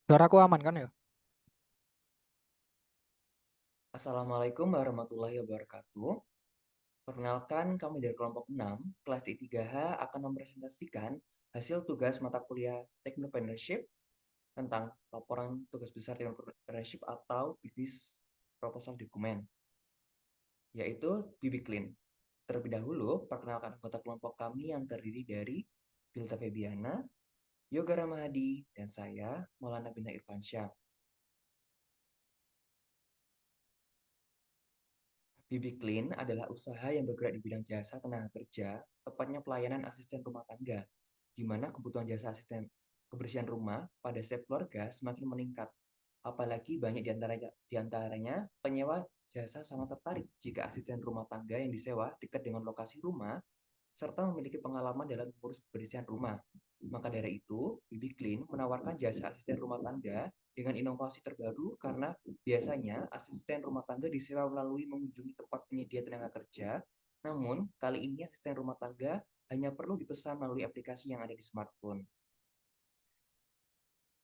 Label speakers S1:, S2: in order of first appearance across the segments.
S1: Suaraku aman kan ya?
S2: Assalamualaikum warahmatullahi wabarakatuh. Perkenalkan, kami dari kelompok 6, kelas I3H akan mempresentasikan hasil tugas mata kuliah Technopreneurship tentang laporan tugas besar Technopreneurship atau Business Proposal Document, yaitu BB Clean. Terlebih dahulu, perkenalkan anggota kelompok kami yang terdiri dari Bilta Febiana, Yoga Ramahadi, dan saya, Maulana Bina Irfansyah. BB Clean adalah usaha yang bergerak di bidang jasa tenaga kerja, tepatnya pelayanan asisten rumah tangga, di mana kebutuhan jasa asisten kebersihan rumah pada setiap keluarga semakin meningkat. Apalagi banyak di antaranya penyewa jasa sangat tertarik jika asisten rumah tangga yang disewa dekat dengan lokasi rumah serta memiliki pengalaman dalam mengurus kebersihan rumah. Maka dari itu, BB Clean menawarkan jasa asisten rumah tangga dengan inovasi terbaru karena biasanya asisten rumah tangga disewa melalui mengunjungi tempat penyedia tenaga kerja, namun kali ini asisten rumah tangga hanya perlu dipesan melalui aplikasi yang ada di smartphone.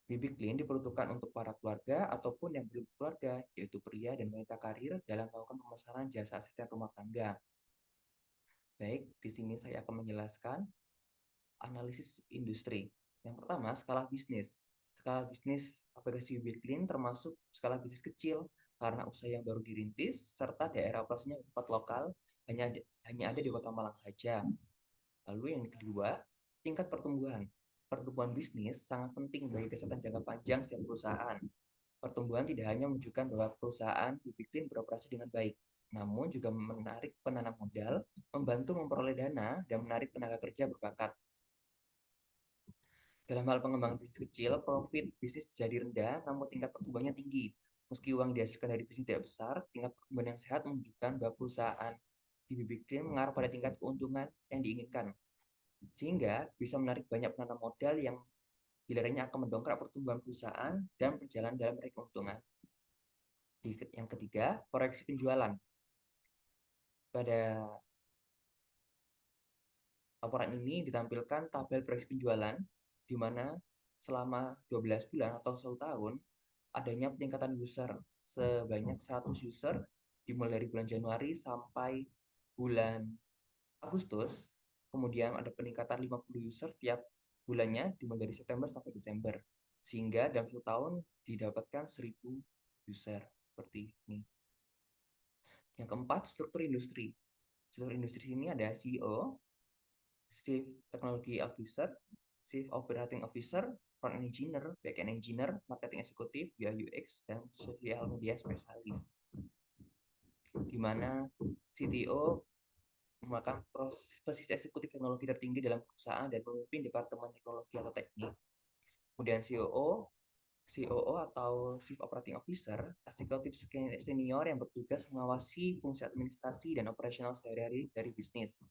S2: BB Clean diperuntukkan untuk para keluarga ataupun yang belum keluarga, yaitu pria dan wanita karir dalam melakukan pemesanan jasa asisten rumah tangga. Baik, di sini saya akan menjelaskan analisis industri. Yang pertama, skala bisnis. Skala bisnis aplikasi Clean termasuk skala bisnis kecil karena usaha yang baru dirintis serta daerah operasinya tempat lokal hanya hanya ada di Kota Malang saja. Lalu yang kedua, tingkat pertumbuhan. Pertumbuhan bisnis sangat penting bagi kesehatan jangka panjang setiap perusahaan. Pertumbuhan tidak hanya menunjukkan bahwa perusahaan Clean beroperasi dengan baik, namun juga menarik penanam modal, membantu memperoleh dana, dan menarik tenaga kerja berbakat. Dalam hal pengembangan bisnis kecil, profit bisnis jadi rendah, namun tingkat pertumbuhannya tinggi. Meski uang dihasilkan dari bisnis tidak besar, tingkat pertumbuhan yang sehat menunjukkan bahwa perusahaan di BB Clean mengarah pada tingkat keuntungan yang diinginkan, sehingga bisa menarik banyak penanam modal yang gilirannya akan mendongkrak pertumbuhan perusahaan dan berjalan dalam meraih keuntungan. Yang ketiga, proyeksi penjualan. Pada laporan ini ditampilkan tabel proyeksi penjualan, di mana selama 12 bulan atau 1 tahun, adanya peningkatan user sebanyak 100 user dimulai dari bulan Januari sampai bulan Agustus. Kemudian ada peningkatan 50 user setiap bulannya dimulai dari September sampai Desember. Sehingga dalam 1 tahun didapatkan 1000 user seperti ini. Yang keempat, struktur industri. Struktur industri ini ada CEO, Chief Technology Officer, Chief Operating Officer, Front End Engineer, Back End Engineer, Marketing Executive, UI UX, dan Social Media Specialist. Di mana CTO merupakan posisi eksekutif teknologi tertinggi dalam perusahaan dan memimpin departemen teknologi atau teknik. Kemudian COO atau Chief Operating Officer, eksekutif senior yang bertugas mengawasi fungsi administrasi dan operasional sehari-hari dari bisnis.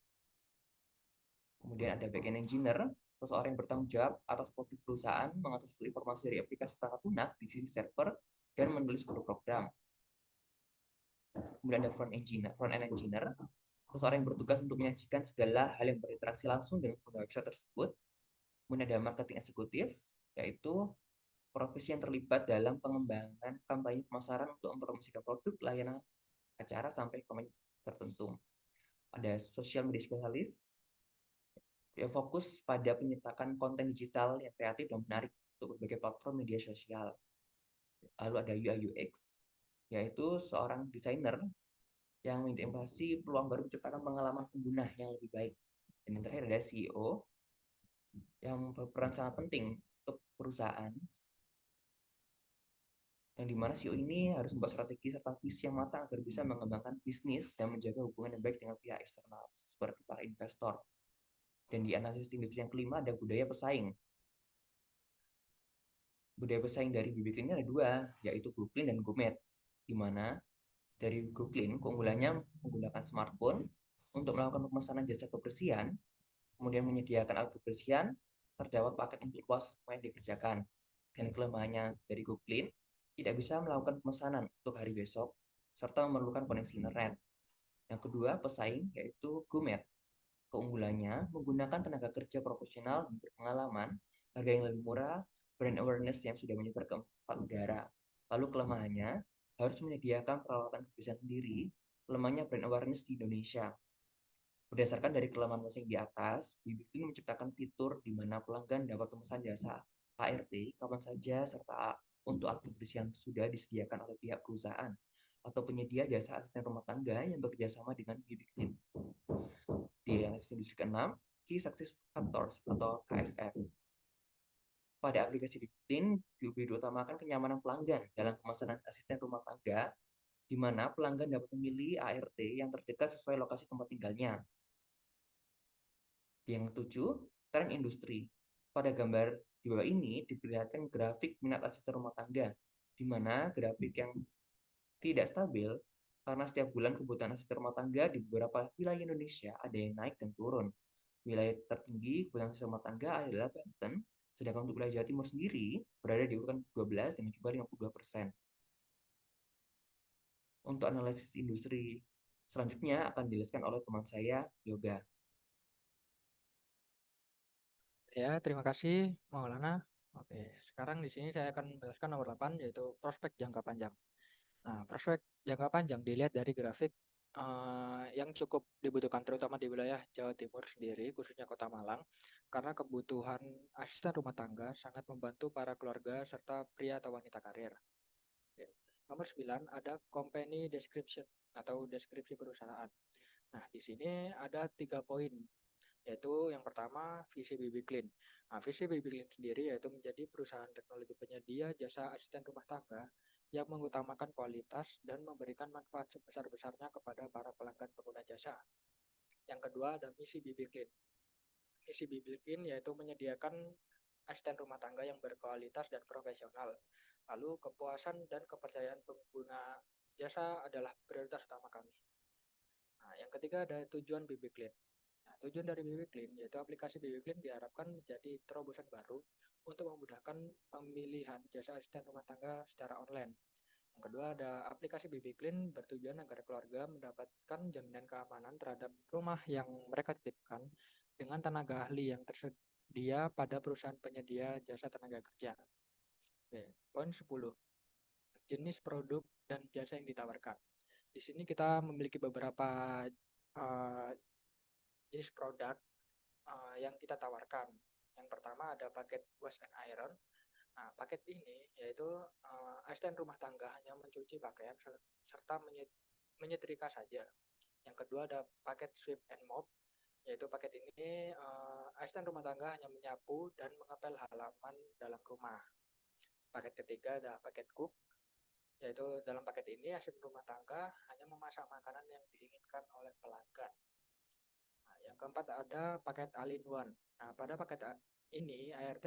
S2: Kemudian ada backend engineer, seseorang yang bertanggung jawab atas produk perusahaan, mengatur informasi dari aplikasi perangkat lunak di sisi server, dan menulis kode program. Kemudian ada front end engineer, seseorang yang bertugas untuk menyajikan segala hal yang berinteraksi langsung dengan pengguna website tersebut. Kemudian ada marketing eksekutif, yaitu profesi yang terlibat dalam pengembangan kampanye pemasaran untuk mempromosikan produk, layanan, acara, sampai kampanye tertentu. Ada social media specialist, yang fokus pada penyertakan konten digital yang kreatif dan menarik untuk berbagai platform media sosial. Lalu ada UI UX, yaitu seorang desainer yang mengidentifikasi peluang baru menciptakan pengalaman pengguna yang lebih baik. Dan yang terakhir ada CEO yang berperan sangat penting untuk perusahaan, yang dimana CEO ini harus membuat strategi serta visi yang matang agar bisa mengembangkan bisnis dan menjaga hubungan yang baik dengan pihak eksternal seperti para investor. Dan di analisis industri yang kelima ada budaya pesaing. Budaya pesaing dari BB Clean ini ada dua, yaitu GoClean dan GoMed. Di mana dari GoClean keunggulannya menggunakan smartphone untuk melakukan pemesanan jasa kebersihan, kemudian menyediakan alat kebersihan, terdapat paket untuk luas semua yang dikerjakan. Dan kelemahannya dari GoClean tidak bisa melakukan pemesanan untuk hari besok, serta memerlukan koneksi internet. Yang kedua, pesaing yaitu GoMed. Keunggulannya menggunakan tenaga kerja profesional dan berpengalaman, harga yang lebih murah, brand awareness yang sudah menyebar ke 4 negara. Lalu kelemahannya, harus menyediakan peralatan kebersihan sendiri, lemahnya brand awareness di Indonesia. Berdasarkan dari kelemahan masing di atas, BBQ menciptakan fitur di mana pelanggan dapat memesan jasa ART kapan saja serta untuk alat kebersihan sudah disediakan oleh pihak perusahaan atau penyedia jasa asisten rumah tangga yang bekerja sama dengan BBQ. Di analisis industri ke-6, Key Success Factors atau KSF. Pada aplikasi BBQ, diutamakan kenyamanan pelanggan dalam pemesanan asisten rumah tangga, di mana pelanggan dapat memilih ART yang terdekat sesuai lokasi tempat tinggalnya. Yang ketujuh, tren industri. Pada gambar di bawah ini diperlihatkan grafik minat asisten rumah tangga, di mana grafik yang tidak stabil karena setiap bulan kebutuhan asisten rumah tangga di beberapa wilayah Indonesia ada yang naik dan turun. Wilayah tertinggi kebutuhan asisten rumah tangga adalah Banten, sedangkan untuk wilayah Jawa Timur sendiri berada di urutan 12 dengan jumlah 52%. Untuk analisis industri selanjutnya akan dijelaskan oleh teman saya, Yoga.
S1: Ya, terima kasih Maulana. Oke, sekarang di sini saya akan menjelaskan nomor 8 yaitu prospek jangka panjang. Nah, prospek jangka panjang dilihat dari grafik yang cukup dibutuhkan terutama di wilayah Jawa Timur sendiri, khususnya Kota Malang, karena kebutuhan asisten rumah tangga sangat membantu para keluarga serta pria atau wanita karir. Oke. Nomor 9 ada company description atau deskripsi perusahaan. Nah, di sini ada 3 poin, yaitu yang pertama visi BB Clean. Nah, visi BB Clean sendiri yaitu menjadi perusahaan teknologi penyedia jasa asisten rumah tangga yang mengutamakan kualitas dan memberikan manfaat sebesar-besarnya kepada para pelanggan pengguna jasa. Yang kedua ada misi BB Clean. Misi BB Clean yaitu menyediakan asisten rumah tangga yang berkualitas dan profesional. Lalu kepuasan dan kepercayaan pengguna jasa adalah prioritas utama kami. Nah, yang ketiga ada tujuan BB Clean. Nah, tujuan dari BB Clean yaitu aplikasi BB Clean diharapkan menjadi terobosan baru untuk memudahkan pemilihan jasa asisten rumah tangga secara online. Yang kedua ada aplikasi BB Clean bertujuan agar keluarga mendapatkan jaminan keamanan terhadap rumah yang mereka titipkan dengan tenaga ahli yang tersedia pada perusahaan penyedia jasa tenaga kerja. Oke, poin 10. Jenis produk dan jasa yang ditawarkan. Di sini kita memiliki beberapa uh, jenis produk yang kita tawarkan. Yang pertama ada paket wash and iron. Nah, paket ini yaitu asisten rumah tangga hanya mencuci pakaian serta menyetrika saja. Yang kedua ada paket sweep and mop, yaitu paket ini asisten rumah tangga hanya menyapu dan mengepel halaman dalam rumah. Paket ketiga ada paket cook, yaitu dalam paket ini asisten rumah tangga hanya memasak makanan yang diinginkan oleh pelanggan. Nah, yang keempat ada paket all-in-one. Nah, pada paket ini ART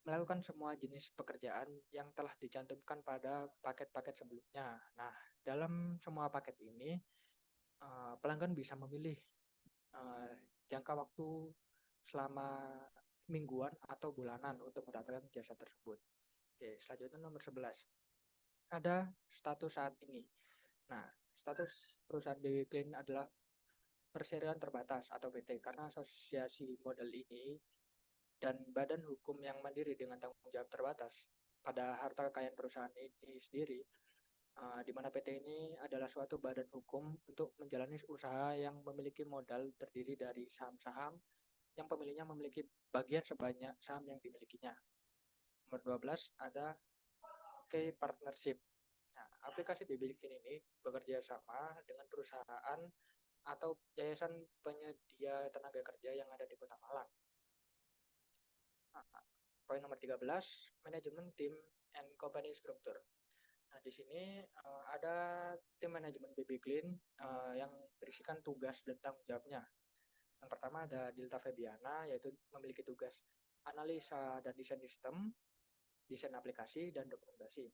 S1: melakukan semua jenis pekerjaan yang telah dicantumkan pada paket-paket sebelumnya. Nah, dalam semua paket ini, pelanggan bisa memilih jangka waktu selama mingguan atau bulanan untuk mendapatkan jasa tersebut. Oke, selanjutnya nomor 11. Ada status saat ini. Nah, status perusahaan BW Clean adalah perserian terbatas atau PT karena asosiasi model ini dan badan hukum yang mandiri dengan tanggung jawab terbatas pada harta kekayaan perusahaan ini sendiri, di mana PT ini adalah suatu badan hukum untuk menjalani usaha yang memiliki modal terdiri dari saham-saham yang pemiliknya memiliki bagian sebanyak saham yang dimilikinya. Nomor 12 ada key partnership. Nah, aplikasi BBKin ini bekerja sama dengan perusahaan atau yayasan penyedia tenaga kerja yang ada di Kota Malang. Poin nomor 13, manajemen tim and company structure. Nah, di sini ada tim manajemen BB Clean yang berisikan tugas dan tanggung jawabnya. Yang pertama ada Dilta Febiana, yaitu memiliki tugas analisa dan desain sistem, desain aplikasi, dan dokumentasi.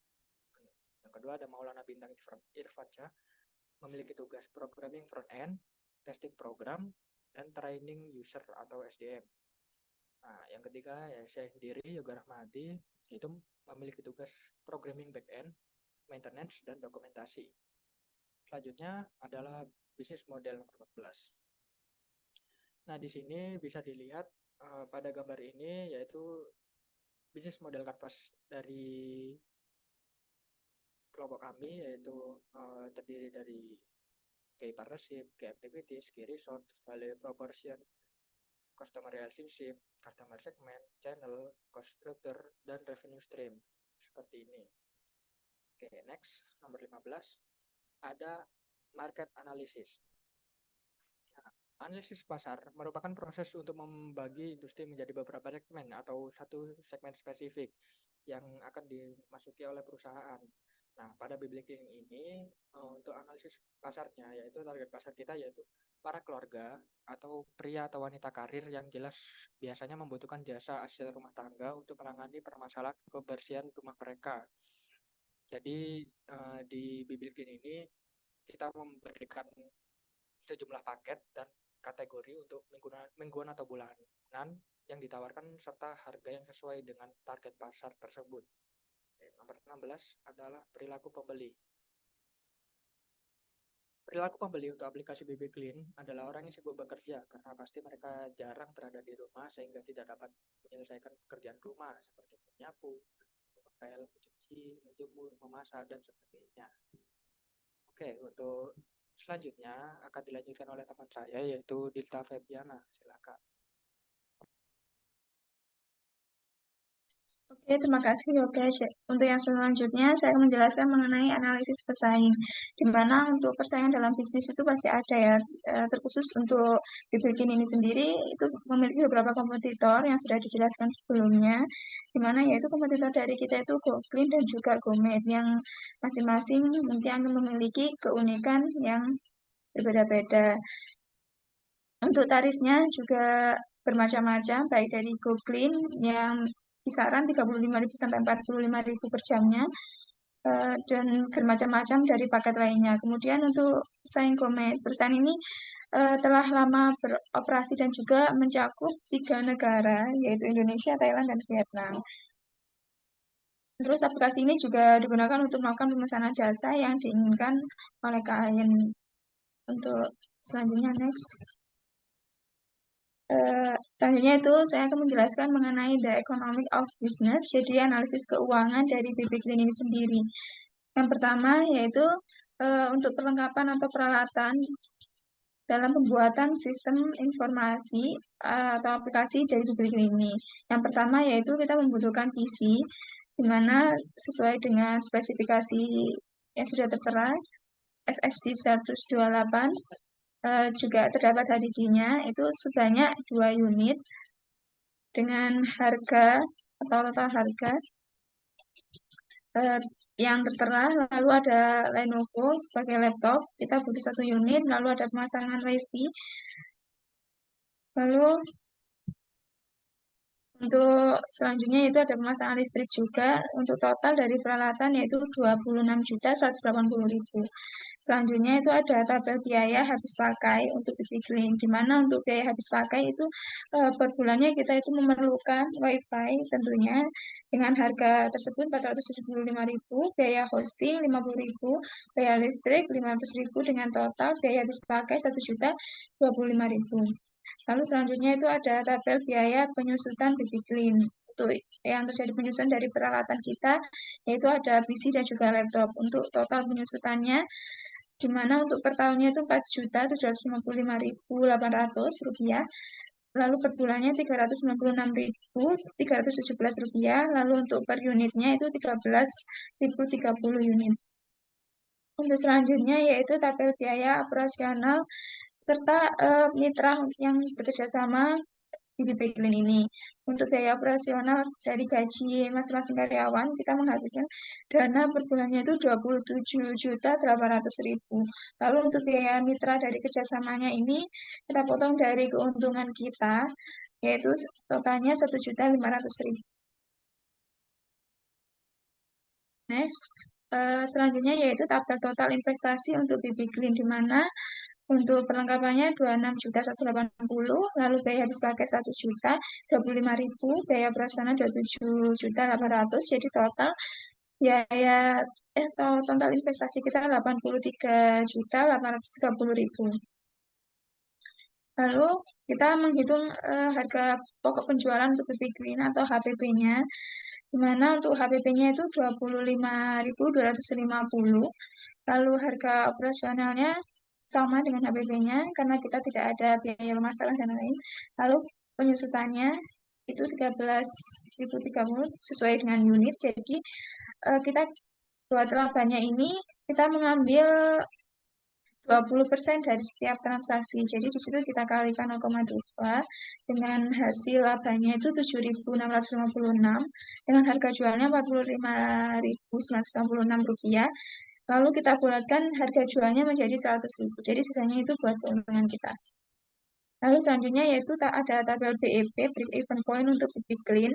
S1: Yang kedua ada Maulana Bintang Irfansyah, memiliki tugas programming front-end, testing program, dan training user atau SDM. Nah, yang ketiga ya saya sendiri Yoga Rahmadi, itu memiliki tugas programming back-end, maintenance, dan dokumentasi. Selanjutnya adalah bisnis model nomor 14. Nah, di sini bisa dilihat pada gambar ini yaitu bisnis model kanvas dari kelompok kami yaitu terdiri dari key partnership, key activities, key resource, value proportion, customer relationship, customer segment, channel, cost structure, dan revenue stream. Seperti ini. Oke, next, nomor 15. Ada market analysis. Nah, analisis pasar merupakan proses untuk membagi industri menjadi beberapa segmen atau satu segmen spesifik yang akan dimasuki oleh perusahaan. Nah, pada Biblic Cleaning ini untuk analisis pasarnya yaitu target pasar kita yaitu para keluarga atau pria atau wanita karir yang jelas biasanya membutuhkan jasa asisten rumah tangga untuk menangani permasalahan kebersihan rumah mereka. Jadi di Biblic Cleaning ini kita memberikan sejumlah paket dan kategori untuk mingguan atau bulanan yang ditawarkan serta harga yang sesuai dengan target pasar tersebut. Nomor 16 adalah perilaku pembeli. Perilaku pembeli untuk aplikasi BB Clean adalah orang yang sibuk bekerja karena pasti mereka jarang berada di rumah sehingga tidak dapat menyelesaikan pekerjaan rumah seperti menyapu, mengepel, mencuci, menjemur, memasak, dan sebagainya. Oke, untuk selanjutnya akan dilanjutkan oleh teman saya yaitu Dilta Febiana. Silakan.
S3: Oke, terima kasih. Oke, untuk yang selanjutnya saya akan menjelaskan mengenai analisis pesaing. Di mana untuk persaingan dalam bisnis itu pasti ada ya, terkhusus untuk Bikin ini sendiri itu memiliki beberapa kompetitor yang sudah dijelaskan sebelumnya. Di mana yaitu kompetitor dari kita itu GoClean dan juga GoMate yang masing-masing nanti akan memiliki keunikan yang berbeda-beda. Untuk tarifnya juga bermacam-macam, baik dari GoClean yang kisaran 35.000 sampai 45.000 per jamnya, dan bermacam-macam dari paket lainnya. Kemudian untuk pesaing GoMate, perusahaan ini telah lama beroperasi dan juga mencakup 3 negara, yaitu Indonesia, Thailand, dan Vietnam. Terus aplikasi ini juga digunakan untuk melakukan pemesanan jasa yang diinginkan oleh klien. Untuk selanjutnya, next. Selanjutnya itu saya akan menjelaskan mengenai the economic of business, jadi analisis keuangan dari BB Clean ini sendiri. Yang pertama yaitu untuk perlengkapan atau peralatan dalam pembuatan sistem informasi atau aplikasi dari BB Clean ini. Yang pertama yaitu kita membutuhkan PC, di mana sesuai dengan spesifikasi yang sudah tertera, SSD 128, juga terdapat HDD-nya itu sebanyak 2 unit dengan harga atau total harga yang tertera. Lalu ada Lenovo sebagai laptop, kita butuh 1 unit, lalu ada pemasangan WiFi. Lalu untuk selanjutnya itu ada pemasangan listrik juga. Untuk total dari peralatan yaitu 26.180.000. Selanjutnya itu ada tabel biaya habis pakai untuk BB Clean. Di mana untuk biaya habis pakai itu per bulannya kita itu memerlukan WiFi tentunya dengan harga tersebut 475.000, biaya hosting 50.000, biaya listrik 500.000 dengan total biaya habis pakai 1.025.000. Lalu selanjutnya itu ada tabel biaya penyusutan BB Clean. Untuk yang terjadi penyusutan dari peralatan kita, yaitu ada PC dan juga laptop. Untuk total penyusutannya, di mana untuk per tahunnya itu Rp4.755.800, lalu per bulannya Rp396.317, lalu untuk per unitnya itu 13.030 unit. Untuk selanjutnya yaitu tabel biaya operasional serta mitra yang bekerja sama di BB Clean ini. Untuk biaya operasional dari gaji masing-masing karyawan, kita menghabiskan dana per bulannya itu 27.800.000. Lalu untuk biaya mitra dari kerjasamanya ini, kita potong dari keuntungan kita, yaitu totalnya 1.500.000. Next. Selanjutnya yaitu tabel total investasi untuk BB Clean, di mana untuk perlengkapannya 26.180, lalu biaya habis pakai 1 juta, 25.000, biaya operasional 27.800, jadi total biaya total investasi kita 83.830.000. Lalu kita menghitung harga pokok penjualan untuk BB Clean atau HPP-nya, di mana untuk HPP-nya itu 25.250. Lalu harga operasionalnya sama dengan HPP-nya karena kita tidak ada biaya pemasaran dan lain. Lalu penyusutannya itu 13.030 sesuai dengan unit. Jadi kita buat labanya ini kita mengambil 20% dari setiap transaksi. Jadi di situ kita kalikan 0,2 dengan hasil labanya itu 7.656 dengan harga jualnya Rp45.996. Lalu kita bulatkan harga jualnya menjadi 100.000. Jadi sisanya itu buat keuntungan kita. Lalu selanjutnya yaitu ada tabel BEP, Break Even Point untuk BB Clean.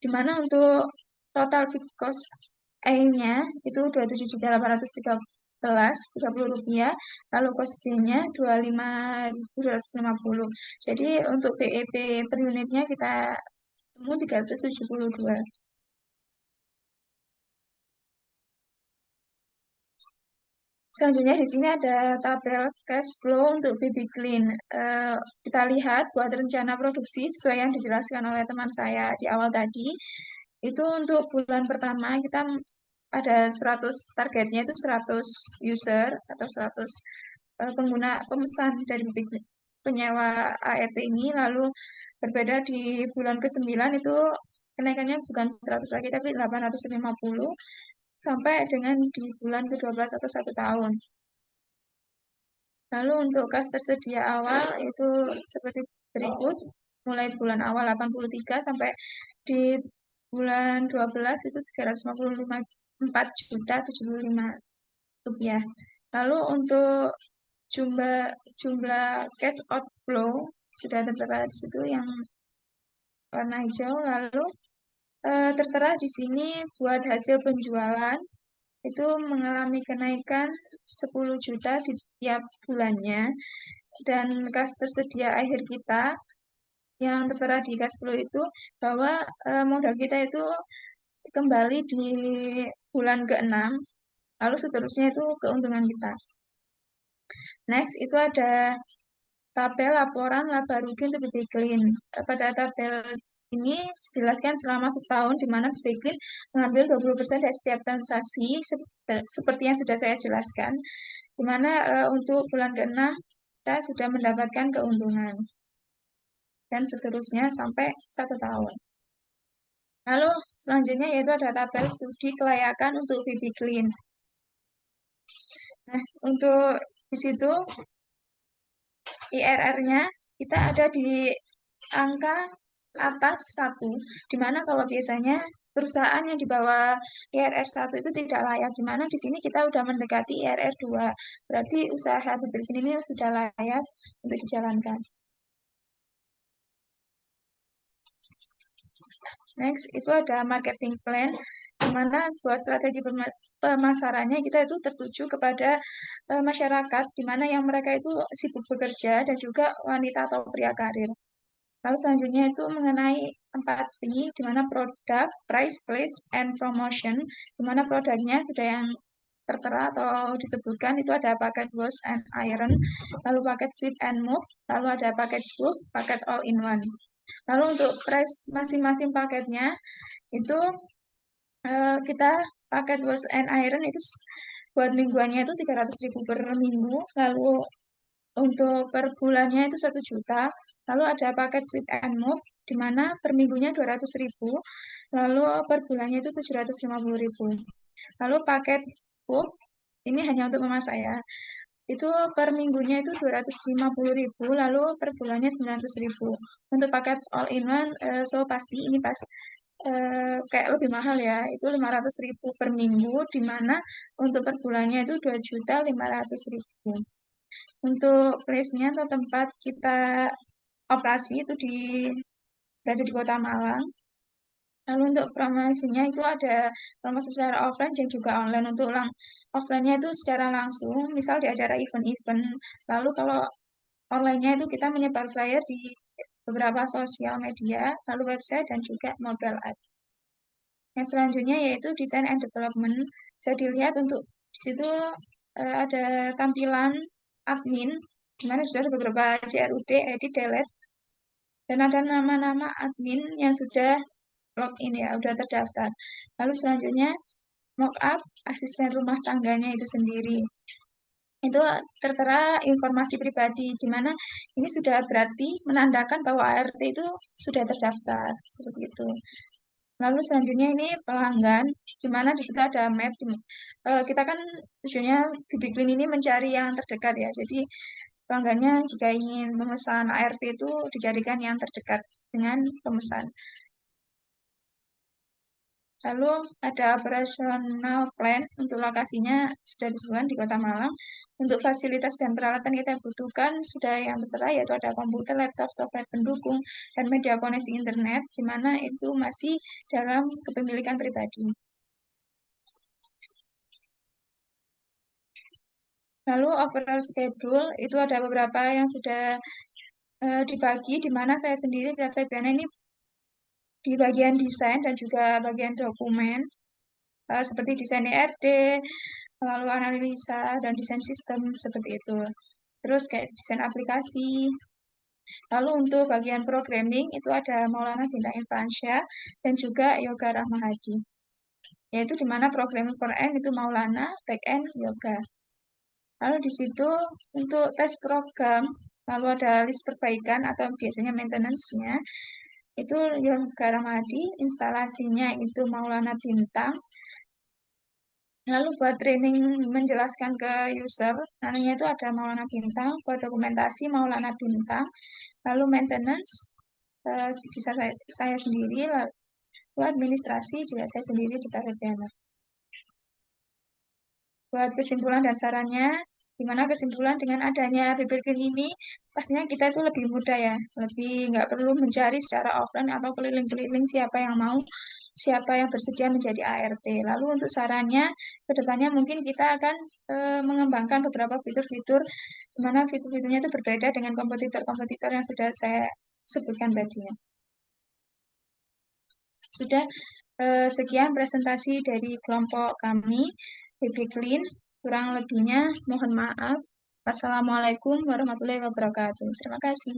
S3: Di mana untuk total fixed cost A-nya itu Rp27.830, lalu cost B-nya Rp25.250. Jadi untuk BEP per unitnya kita temu 372. Selanjutnya di sini ada tabel cash flow untuk BB Clean. Kita lihat buat rencana produksi sesuai yang dijelaskan oleh teman saya di awal tadi. Itu untuk bulan pertama kita ada 100 targetnya itu 100 user atau 100 pengguna pemesan dari penyewa ART ini. Lalu berbeda di bulan ke-9 itu kenaikannya bukan 100 lagi tapi 850 sampai dengan di bulan ke-12 atau 1 tahun. Lalu untuk kas tersedia awal itu seperti berikut, mulai bulan awal 83 sampai di bulan 12 itu 354.075 rupiah. Lalu untuk jumlah cash outflow sudah tertera di situ yang warna hijau. Lalu tertera di sini buat hasil penjualan itu mengalami kenaikan 10 juta di tiap bulannya, dan kas tersedia akhir kita yang tertera di cash flow itu bahwa modal kita itu kembali di bulan ke-6, lalu seterusnya itu keuntungan kita. Next itu ada tabel laporan laba rugi untuk BB Clean. Pada tabel ini dijelaskan selama 1 tahun di mana BB Clean mengambil 20% dari setiap transaksi seperti yang sudah saya jelaskan. Di mana untuk bulan ke-6 kita sudah mendapatkan keuntungan. Dan seterusnya sampai 1 tahun. Lalu selanjutnya yaitu ada tabel studi kelayakan untuk BB Clean. Nah, untuk di situ IRR-nya kita ada di angka atas 1, di mana kalau biasanya perusahaan yang di bawah IRR 1 itu tidak layak, di mana di sini kita sudah mendekati IRR 2, berarti usaha BB Clean ini sudah layak untuk dijalankan. Next, itu ada marketing plan, di mana buat strategi pemasarannya kita itu tertuju kepada masyarakat, di mana yang mereka itu sibuk bekerja dan juga wanita atau pria karir. Lalu selanjutnya itu mengenai 4P, di mana produk, price, place, and promotion, di mana produknya sudah yang tertera atau disebutkan itu ada paket wash and iron, lalu paket sweep and move, lalu ada paket book, paket all in one. Lalu untuk price masing-masing paketnya itu kita paket wash and iron itu buat mingguannya itu 300.000 per minggu, lalu untuk per bulannya itu 1 juta, lalu ada paket sweep and move di mana per minggunya 200.000, lalu per bulannya itu 750.000. Lalu paket book ini hanya untuk mama saya. Itu per minggunya itu 250.000, lalu per bulannya 900.000. Untuk paket all in one, so pasti ini pas kayak lebih mahal ya, itu 500.000 per minggu, di mana untuk per bulannya itu 2.500.000. Untuk place-nya atau tempat kita operasi itu berada di Kota Malang. Lalu untuk promosinya itu ada promosi secara offline dan juga online. Untuk offline-nya itu secara langsung, misal di acara event-event. Lalu kalau online-nya itu kita menyebar flyer di beberapa sosial media, lalu website dan juga mobile app. Yang selanjutnya yaitu design and development. Bisa dilihat untuk di situ ada tampilan admin, Dimana sudah ada beberapa CRUD, edit, delete, dan ada nama-nama admin yang sudah login ya, sudah terdaftar. Lalu selanjutnya mockup asisten rumah tangganya itu sendiri. Itu tertera informasi pribadi, di mana ini sudah berarti menandakan bahwa ART itu sudah terdaftar, seperti itu. Lalu selanjutnya ini pelanggan, di mana di situ ada map. Kita kan tujuannya BB-Clean ini mencari yang terdekat ya, jadi pelanggannya jika ingin memesan ART itu dicarikan yang terdekat dengan pemesan. Lalu ada operasional plan untuk lokasinya sudah disebutkan di Kota Malang. Untuk fasilitas dan peralatan kita butuhkan sudah yang tertera, yaitu ada komputer, laptop, software pendukung, dan media koneksi internet, di mana itu masih dalam kepemilikan pribadi. Lalu overall schedule itu ada beberapa yang sudah dibagi, di mana saya sendiri di FEBN ini di bagian desain dan juga bagian dokumen, seperti desain ERD, lalu analisa dan desain sistem seperti itu. Terus kayak desain aplikasi. Lalu untuk bagian programming itu ada Maulana Bintang Irfansyah dan juga Yoga Rahmahadi. Yaitu di mana programming front-end itu Maulana, back-end Yoga. Lalu di situ untuk tes program, lalu ada list perbaikan atau biasanya maintenance-nya, itu Yoga Rahmadi, instalasinya itu Maulana Bintang. Lalu buat training menjelaskan ke user, nantinya itu ada Maulana Bintang, buat dokumentasi Maulana Bintang, lalu maintenance bisa saya sendiri, lalu buat administrasi juga saya sendiri di FEBN. Buat kesimpulan dan sarannya, di mana kesimpulan dengan adanya BB-Clean ini, pastinya kita itu lebih mudah ya, lebih nggak perlu mencari secara offline atau keliling-keliling siapa yang mau, siapa yang bersedia menjadi ART. Lalu untuk sarannya, kedepannya mungkin kita akan mengembangkan beberapa fitur-fitur, di mana fitur-fiturnya itu berbeda dengan kompetitor-kompetitor yang sudah saya sebutkan tadinya. Sudah sekian presentasi dari kelompok kami, BB-Clean. Kurang lebihnya mohon maaf. Wassalamualaikum warahmatullahi wabarakatuh. Terima kasih.